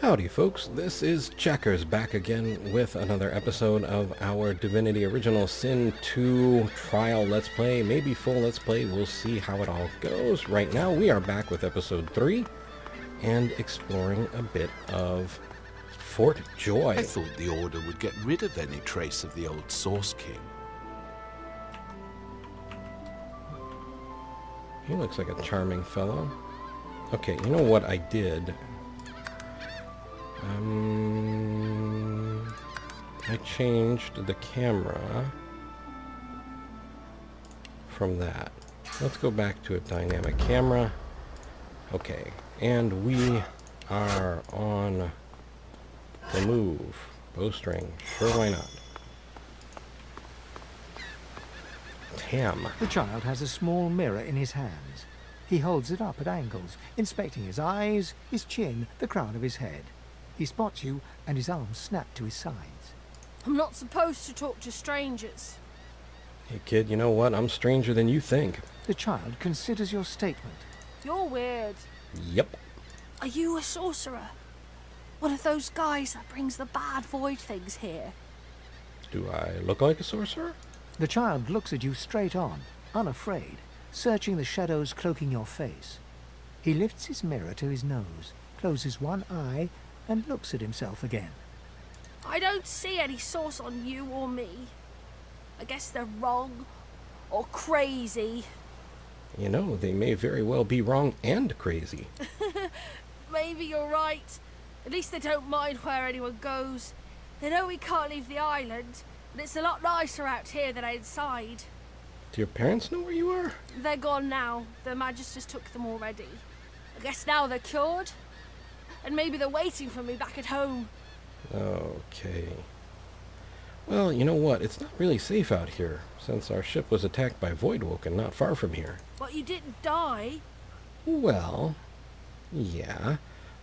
Howdy folks, this is Checkers back again with another episode of our Divinity Original Sin 2 trial let's play, maybe full let's play, we'll see how it all goes. Right now we are back with episode 3 and exploring a bit of Fort Joy. I thought the Order would get rid of any trace of the old Source King. He looks like a charming fellow. Okay, you know what I did? I changed the camera from that. Let's go back to a dynamic camera. Okay, and we are on the move. Bowstring, sure, why not? Tam. The child has a small mirror in his hands. He holds it up at angles, inspecting his eyes, his chin, the crown of his head. He spots you, and his arms snap to his sides. I'm not supposed to talk to strangers. Hey kid, you know what? I'm stranger than you think. The child considers your statement. You're weird. Yep. Are you a sorcerer? One of those guys that brings the bad void things here? Do I look like a sorcerer? The child looks at you straight on, unafraid, searching the shadows cloaking your face. He lifts his mirror to his nose, closes one eye, and looks at himself again. I don't see any source on you or me. I guess they're wrong or crazy. You know, they may very well be wrong and crazy. Maybe you're right. At least they don't mind where anyone goes. They know we can't leave the island, and it's a lot nicer out here than outside. Do your parents know where you are? They're gone now. The Magisters took them already. I guess now they're cured. And maybe they're waiting for me back at home. Okay. Well, you know what? It's not really safe out here, since our ship was attacked by Voidwoken not far from here. But you didn't die. Well, yeah.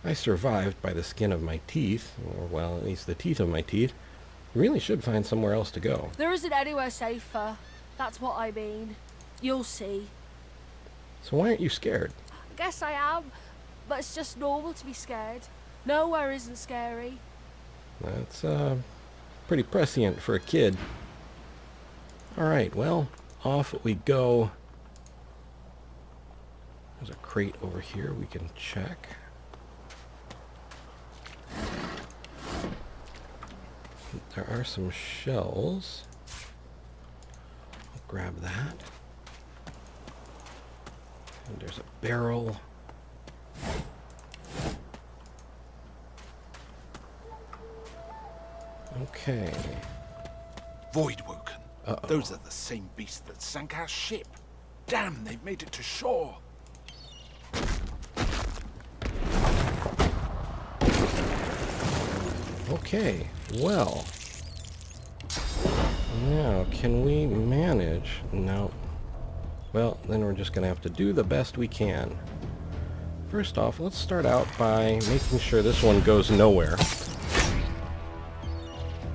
I survived by the skin of my teeth, or well, at least the teeth of my teeth. You really should find somewhere else to go. There isn't anywhere safer. That's what I mean. You'll see. So why aren't you scared? I guess I am, but it's just normal to be scared. Nowhere isn't scary. That's, pretty prescient for a kid. Alright, well, off we go. There's a crate over here we can check. There are some shells. I'll grab that. And there's a barrel. Okay. Voidwoken. Uh-oh. Those are the same beasts that sank our ship. Damn, they've made it to shore. Okay, well. Now, can we manage? No. Well, then we're just going to have to do the best we can. First off, let's start out by making sure this one goes nowhere.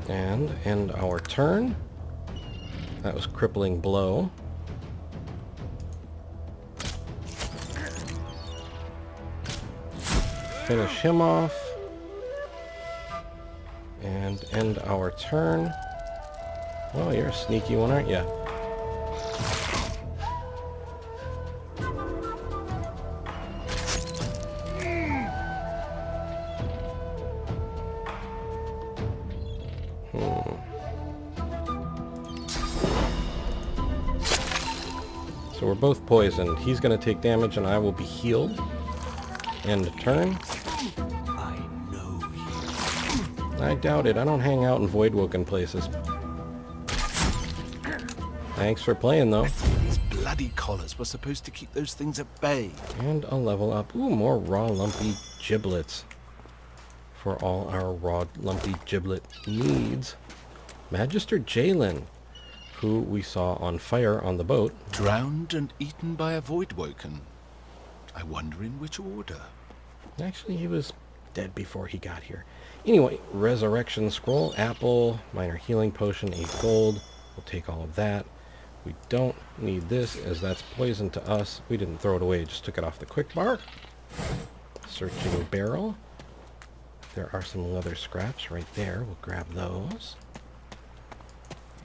And end our turn. That was crippling blow. Finish him off. And end our turn. Oh, you're a sneaky one, aren't you? So we're both poisoned. He's going to take damage and I will be healed. End turn. I know you. I doubt it. I don't hang out in Voidwoken places. Thanks for playing, though. These bloody collars were supposed to keep those things at bay. And a level up. Ooh, more raw lumpy giblets. For all our raw lumpy giblet needs. Magister Jalen, who we saw on fire on the boat. Drowned and eaten by a Voidwoken. I wonder in which order. Actually, he was dead before he got here. Anyway, resurrection scroll, apple, minor healing potion, 8 gold. We'll take all of that. We don't need this, as that's poison to us. We didn't throw it away, just took it off the quick bar. Searching barrel. There are some leather scraps right there. We'll grab those.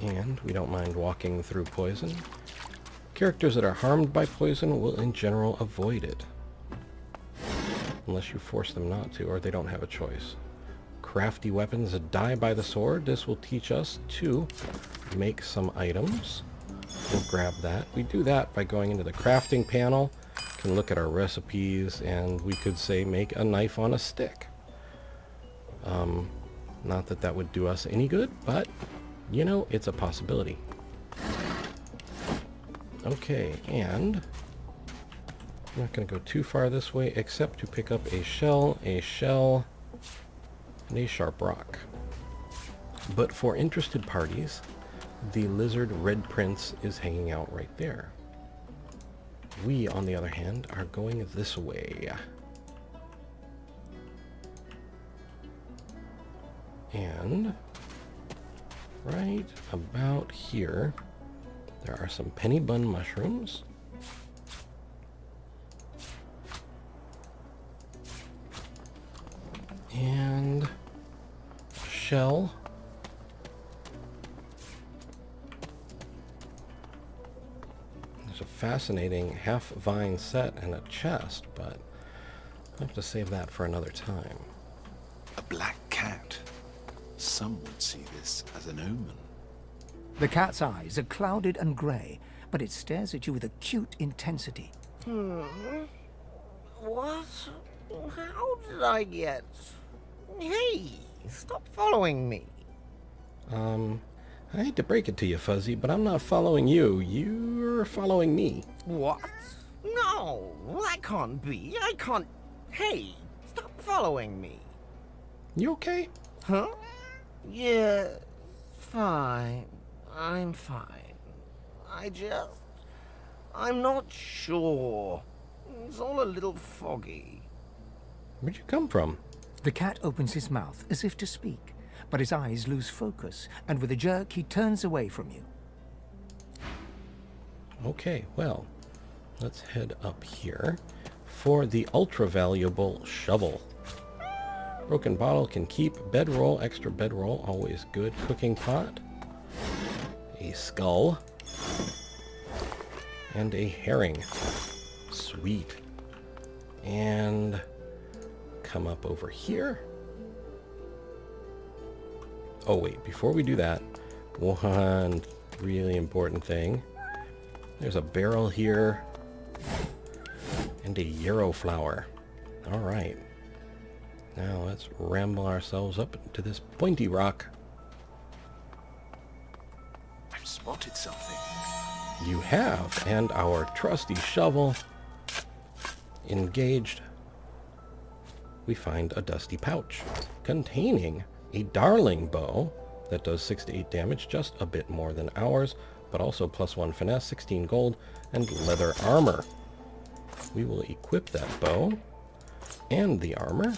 And we don't mind walking through poison. Characters that are harmed by poison will in general avoid it. Unless you force them not to, or they don't have a choice. Crafty weapons that die by the sword. This will teach us to make some items. We'll grab that. We do that by going into the crafting panel. Can look at our recipes, and we could say make a knife on a stick. Not that that would do us any good, but you know, it's a possibility. Okay, and I'm not going to go too far this way except to pick up a shell, and a sharp rock. But for interested parties, the lizard red prince is hanging out right there. We, on the other hand, are going this way. And right about here, there are some penny bun mushrooms. And a shell. There's a fascinating half vine set and a chest, but I'll have to save that for another time. A black cat. Some would see this as an omen. The cat's eyes are clouded and grey, but it stares at you with acute intensity. What? How did I get... Hey, stop following me. I hate to break it to you, Fuzzy, but I'm not following you. You're following me. What? No, that can't be. I can't... Hey, stop following me. You okay? Huh? Yeah, fine. I'm fine. I'm not sure. It's all a little foggy. Where'd you come from? The cat opens his mouth as if to speak, but his eyes lose focus, and with a jerk he turns away from you. Okay, well, let's head up here for the ultra-valuable shovel. Broken bottle can keep. Bedroll, extra bedroll, always good. Cooking pot. A skull. And a herring. Sweet. And come up over here. Oh wait, before we do that, one really important thing. There's a barrel here. And a yarrow flower. Alright. Now let's ramble ourselves up to this pointy rock. I've spotted something. You have, and our trusty shovel engaged. We find a dusty pouch containing a darling bow that does 6 to 8 damage, just a bit more than ours, but also +1 finesse, 16 gold, and leather armor. We will equip that bow and the armor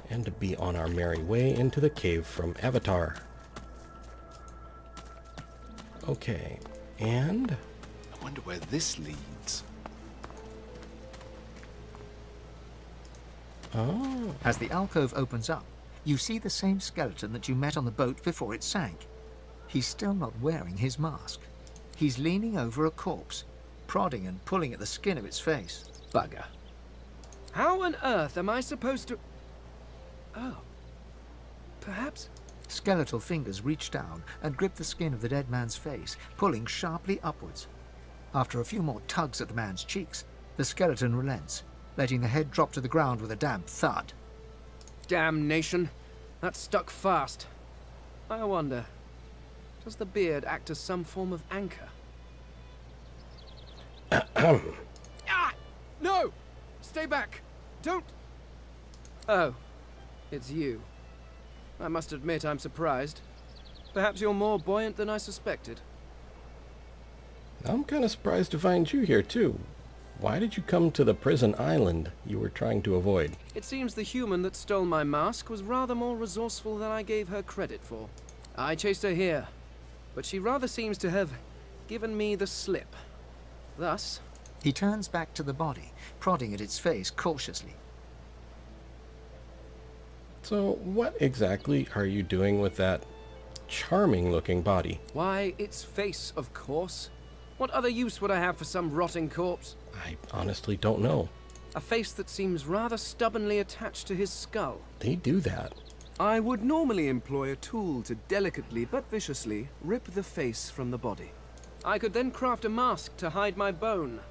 and be on our merry way into the cave from Avatar. Okay, and I wonder where this leads. oh, As the alcove opens up, you see the same skeleton that you met on the boat before it sank. He's still not wearing his mask. He's leaning over a corpse, prodding and pulling at the skin of its face. Bugger. How on earth am I supposed to... Oh. Perhaps... Skeletal fingers reach down and grip the skin of the dead man's face, pulling sharply upwards. After a few more tugs at the man's cheeks, the skeleton relents, letting the head drop to the ground with a damp thud. Damnation. That stuck fast. I wonder, does the beard act as some form of anchor? Ah! No! Stay back! Don't... Oh. It's you. I must admit I'm surprised. Perhaps you're more buoyant than I suspected. I'm kind of surprised to find you here too. Why did you come to the prison island you were trying to avoid? It seems the human that stole my mask was rather more resourceful than I gave her credit for. I chased her here, but she rather seems to have given me the slip. Thus... He turns back to the body, prodding at its face cautiously. So what exactly are you doing with that charming looking body? Why, its face, of course. What other use would I have for some rotting corpse? I honestly don't know. A face that seems rather stubbornly attached to his skull. They do that. I would normally employ a tool to delicately but viciously rip the face from the body. I could then craft a mask to hide my bone.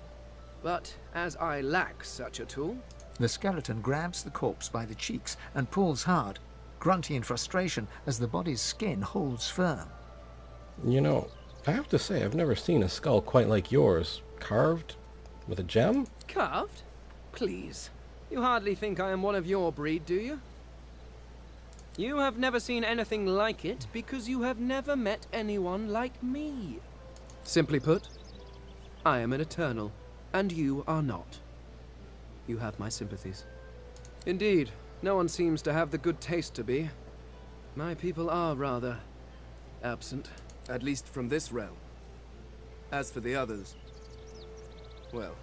But as I lack such a tool... The skeleton grabs the corpse by the cheeks and pulls hard, grunting in frustration as the body's skin holds firm. You know, I have to say I've never seen a skull quite like yours. Carved with a gem? Carved? Please. You hardly think I am one of your breed, do you? You have never seen anything like it because you have never met anyone like me. Simply put, I am an Eternal, and you are not. You have my sympathies. Indeed, no one seems to have the good taste to be. My people are rather absent, at least from this realm. As for the others, well,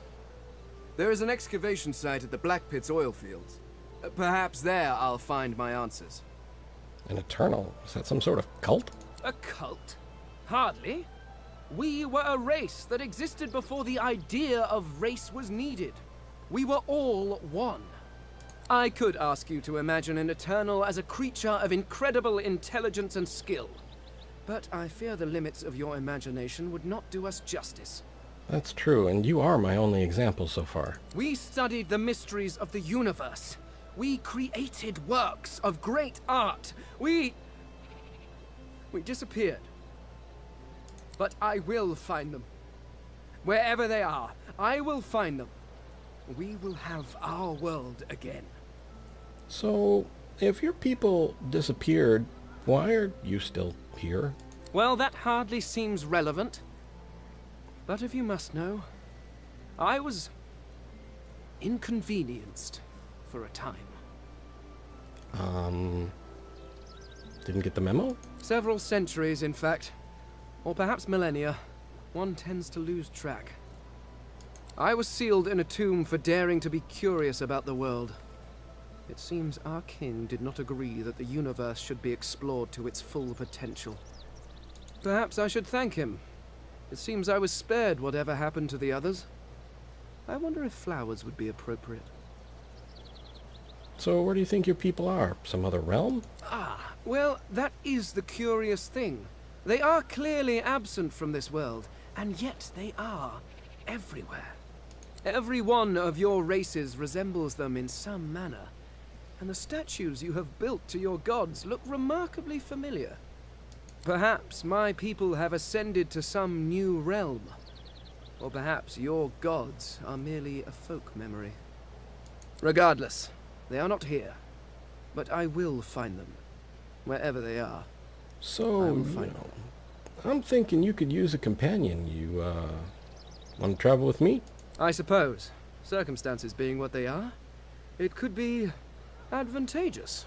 there is an excavation site at the Black Pit's oil fields. Perhaps there I'll find my answers. An Eternal? Is that some sort of cult? A cult? Hardly. We were a race that existed before the idea of race was needed. We were all one. I could ask you to imagine an Eternal as a creature of incredible intelligence and skill, but I fear the limits of your imagination would not do us justice. That's true, and you are my only example so far. We studied the mysteries of the universe. We created works of great art. We disappeared. But I will find them. Wherever they are, I will find them. We will have our world again. So, if your people disappeared, why are you still here? Well, that hardly seems relevant. But if you must know, I was inconvenienced for a time. Didn't get the memo? Several centuries, in fact. Or perhaps millennia. One tends to lose track. I was sealed in a tomb for daring to be curious about the world. It seems our king did not agree that the universe should be explored to its full potential. Perhaps I should thank him. It seems I was spared whatever happened to the others. I wonder if flowers would be appropriate. So where do you think your people are? Some other realm? Ah, well, that is the curious thing. They are clearly absent from this world, and yet they are everywhere. Every one of your races resembles them in some manner, and the statues you have built to your gods look remarkably familiar. Perhaps my people have ascended to some new realm, or perhaps your gods are merely a folk memory. Regardless, they are not here, but I will find them, wherever they are. So, I will find them. I'm thinking you could use a companion. You, want to travel with me? I suppose, circumstances being what they are, it could be advantageous.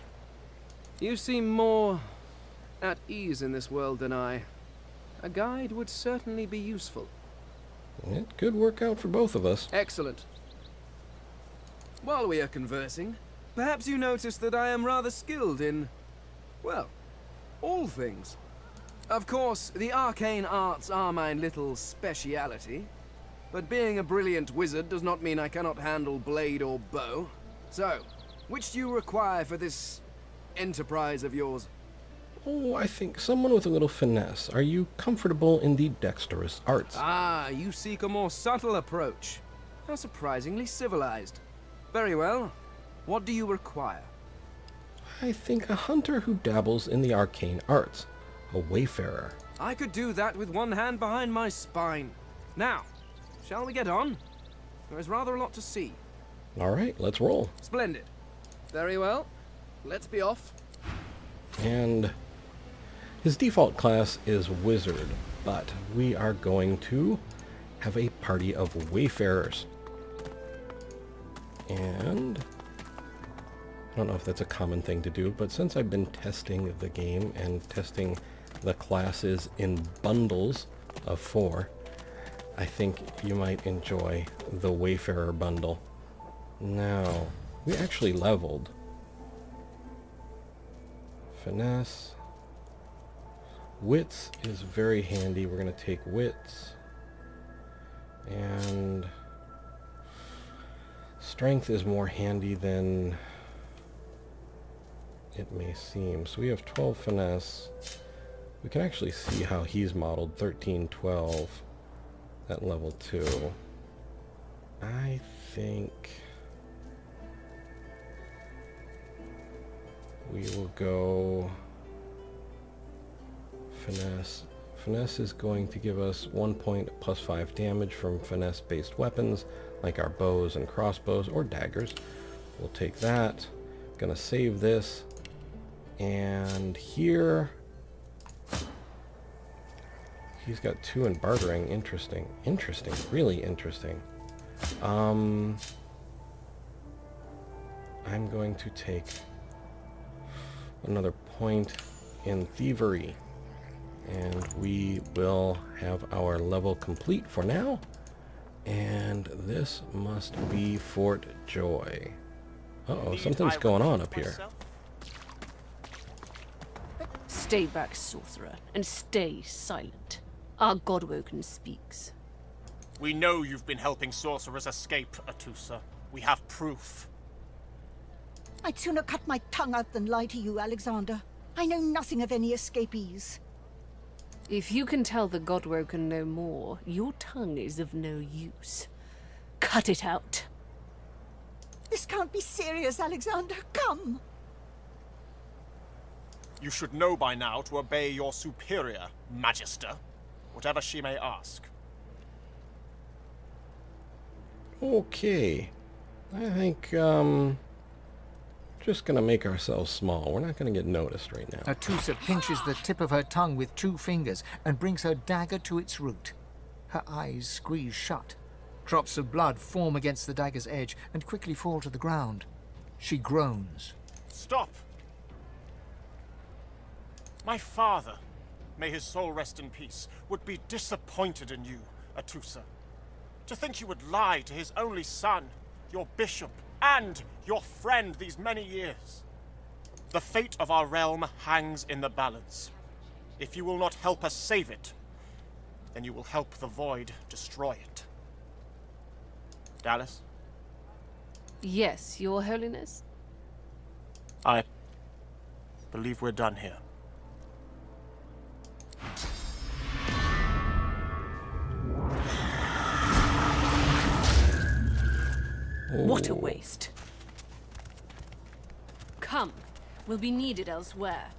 You seem more at ease in this world than I. A guide would certainly be useful. It could work out for both of us. Excellent. While we are conversing, perhaps you notice that I am rather skilled in, well, all things. Of course, the arcane arts are my little speciality, but being a brilliant wizard does not mean I cannot handle blade or bow. So, which do you require for this enterprise of yours? Oh, I think someone with a little finesse. Are you comfortable in the dexterous arts? Ah, you seek a more subtle approach. How surprisingly civilized. Very well. What do you require? I think a hunter who dabbles in the arcane arts. A wayfarer. I could do that with one hand behind my spine. Now, shall we get on? There is rather a lot to see. All right, let's roll. Splendid. Very well. Let's be off. And his default class is wizard, but we are going to have a party of wayfarers. And I don't know if that's a common thing to do, but since I've been testing the game and testing the classes in bundles of 4, I think you might enjoy the Wayfarer bundle. Now, we actually leveled. finesse. Wits is very handy. We're going to take wits. And strength is more handy than it may seem. So we have 12 finesse. We can actually see how he's modeled. 13, 12 at level 2. I think we will go finesse. Finesse is going to give us 1 point plus 5 damage from finesse-based weapons, like our bows and crossbows or daggers. We'll take that. Gonna save this. And here, he's got 2 in bartering. Interesting. Interesting. Really interesting. I'm going to take another point in thievery. And we will have our level complete for now. And this must be Fort Joy. Uh-oh, something's going on up here. Stay back, sorcerer, and stay silent. Our Godwoken speaks. We know you've been helping sorcerers escape, Atusa. We have proof. I'd sooner cut my tongue out than lie to you, Alexander. I know nothing of any escapees. If you can tell the Godwoken no more, your tongue is of no use. Cut it out. This can't be serious, Alexander. Come! You should know by now to obey your superior, Magister, whatever she may ask. Okay. I think, just gonna make ourselves small. We're not gonna get noticed right now. Atusa pinches the tip of her tongue with 2 fingers and brings her dagger to its root. Her eyes squeeze shut. Drops of blood form against the dagger's edge and quickly fall to the ground. She groans. Stop! My father, may his soul rest in peace, would be disappointed in you, Atusa. To think you would lie to his only son, your bishop, and your friend these many years. The fate of our realm hangs in the balance. If you will not help us save it, then you will help the Void destroy it. Dallas? Yes, Your Holiness? I believe we're done here. What a waste. Come, we'll be needed elsewhere.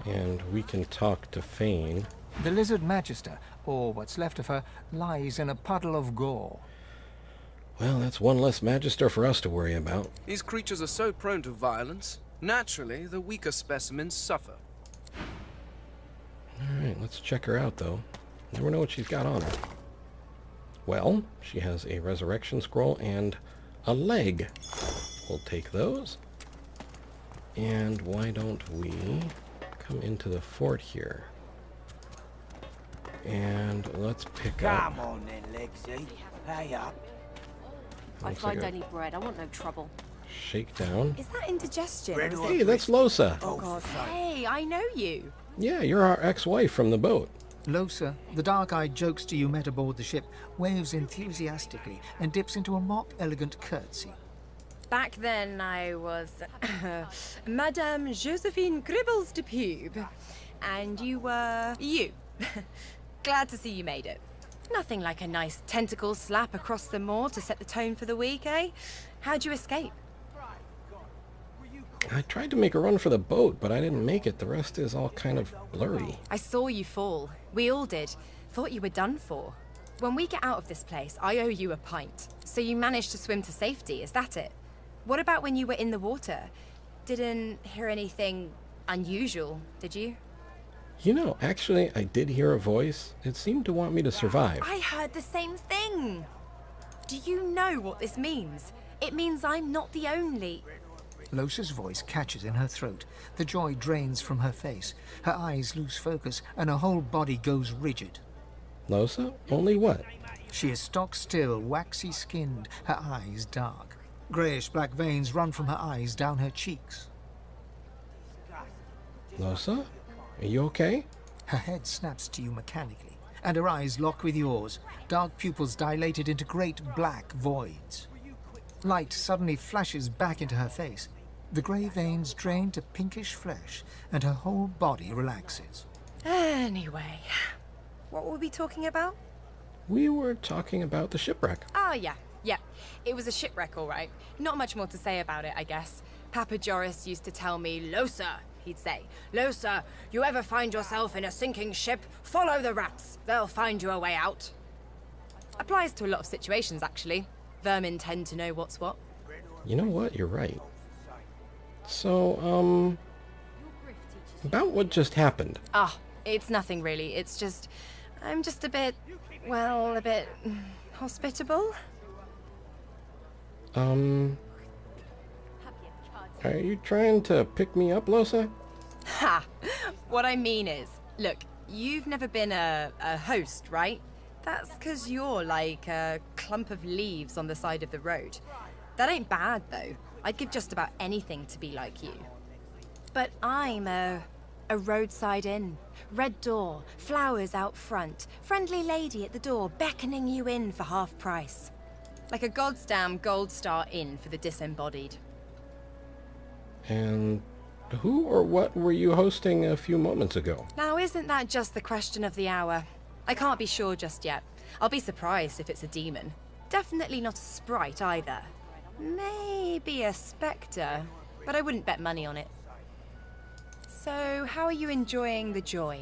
And we can talk to Fane. The lizard magister, or what's left of her, lies in a puddle of gore. Well, that's one less magister for us to worry about. These creatures are so prone to violence. Naturally, the weaker specimens suffer. Alright, let's check her out, though. Never know what she's got on her. Well, she has a resurrection scroll and a leg. We'll take those. And why don't we come into the fort here? And let's pick up... Come on then, Lexi. Hurry up. I Looks find like a any bread. I want no trouble. shakedown. Is that indigestion? Bread or Hey, that's Losa. Oh god. Hey, I know you. Yeah, you're our ex-wife from the boat. Losa, the dark-eyed jokester you met aboard the ship, waves enthusiastically and dips into a mock elegant curtsy. Back then I was Madame Josephine Gribbles de Pube. And you were you. Glad to see you made it. Nothing like a nice tentacle slap across the moor to set the tone for the week, eh? How'd you escape? I tried to make a run for the boat, but I didn't make it. The rest is all kind of blurry. I saw you fall. We all did. Thought you were done for. When we get out of this place, I owe you a pint. So you managed to swim to safety, is that it? What about when you were in the water? Didn't hear anything unusual, did you? You know, actually, I did hear a voice. It seemed to want me to survive. I heard the same thing. Do you know what this means? It means I'm not the only... Losa's voice catches in her throat. The joy drains from her face. Her eyes lose focus, and her whole body goes rigid. Losa? Only what? She is stock still, waxy skinned, her eyes dark. Greyish black veins run from her eyes down her cheeks. Losa? Are you okay? Her head snaps to you mechanically, and her eyes lock with yours, dark pupils dilated into great black voids. Light suddenly flashes back into her face. The grey veins drain to pinkish flesh, and her whole body relaxes. Anyway, what were we talking about? We were talking about the shipwreck. Oh, yeah. It was a shipwreck, all right. Not much more to say about it, I guess. Papa Joris used to tell me, Losa, he'd say, Losa, you ever find yourself in a sinking ship, follow the rats. They'll find you a way out. Applies to a lot of situations, actually. Vermin tend to know what's what. You know what? You're right. So, about what just happened. It's nothing really. It's just, I'm just a bit hospitable. Are you trying to pick me up, Losa? Ha! What I mean is, look, you've never been a host, right? That's because you're like a clump of leaves on the side of the road. That ain't bad, though. I'd give just about anything to be like you. But I'm a roadside inn. Red door, flowers out front, friendly lady at the door beckoning you in for half price. Like a goddamn gold star inn for the disembodied. And who or what were you hosting a few moments ago? Now, isn't that just the question of the hour? I can't be sure just yet. I'll be surprised if it's a demon. Definitely not a sprite either. Maybe a spectre, but I wouldn't bet money on it. So, how are you enjoying the joy?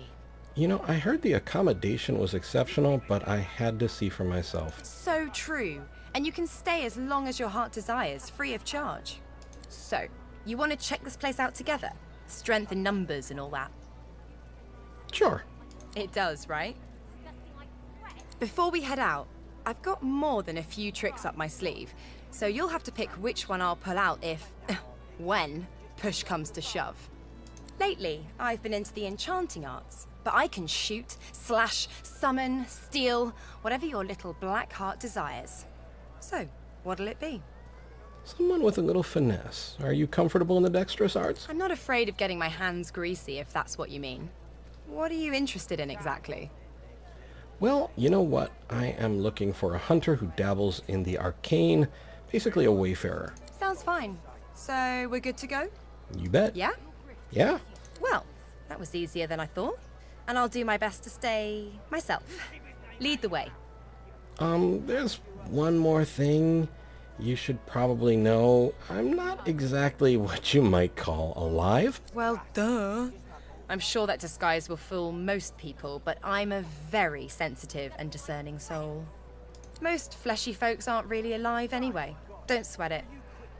You know, I heard the accommodation was exceptional, but I had to see for myself. So true. And you can stay as long as your heart desires, free of charge. So, you want to check this place out together? Strength in numbers and all that. Sure. It does, right? Before we head out, I've got more than a few tricks up my sleeve, so you'll have to pick which one I'll pull out if, when, push comes to shove. Lately, I've been into the enchanting arts, but I can shoot, slash, summon, steal, whatever your little black heart desires. So, what'll it be? Someone with a little finesse. Are you comfortable in the dexterous arts? I'm not afraid of getting my hands greasy, if that's what you mean. What are you interested in exactly? Well, you know what? I am looking for a hunter who dabbles in the arcane, basically a wayfarer. Sounds fine. So, we're good to go? You bet. Yeah? Yeah. Well, that was easier than I thought. And I'll do my best to stay myself. Lead the way. There's one more thing you should probably know. I'm not exactly what you might call alive. Well, duh. I'm sure that disguise will fool most people, but I'm a very sensitive and discerning soul. Most fleshy folks aren't really alive anyway. Don't sweat it.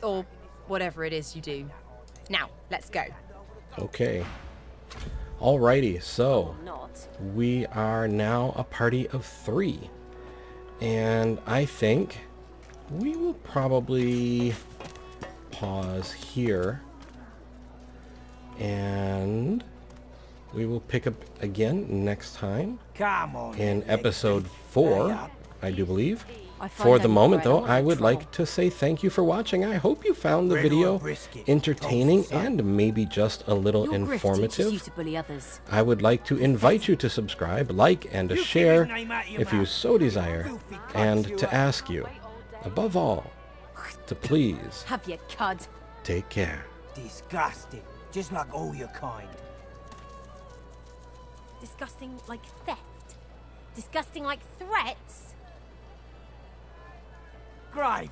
Or whatever it is you do. Now, let's go. Okay. Alrighty, so we are now a party of 3. And I think we will probably pause here. And we will pick up again next time in episode 4, I do believe. For the moment, though, I would like to say thank you for watching. I hope you found the video entertaining and maybe just a little informative. I would like to invite you to subscribe, like, and to share if you so desire, and to ask you, above all, to please Have your cud. take care. Disgusting. Just like all your kind. Disgusting like theft. Disgusting like threats. Grave.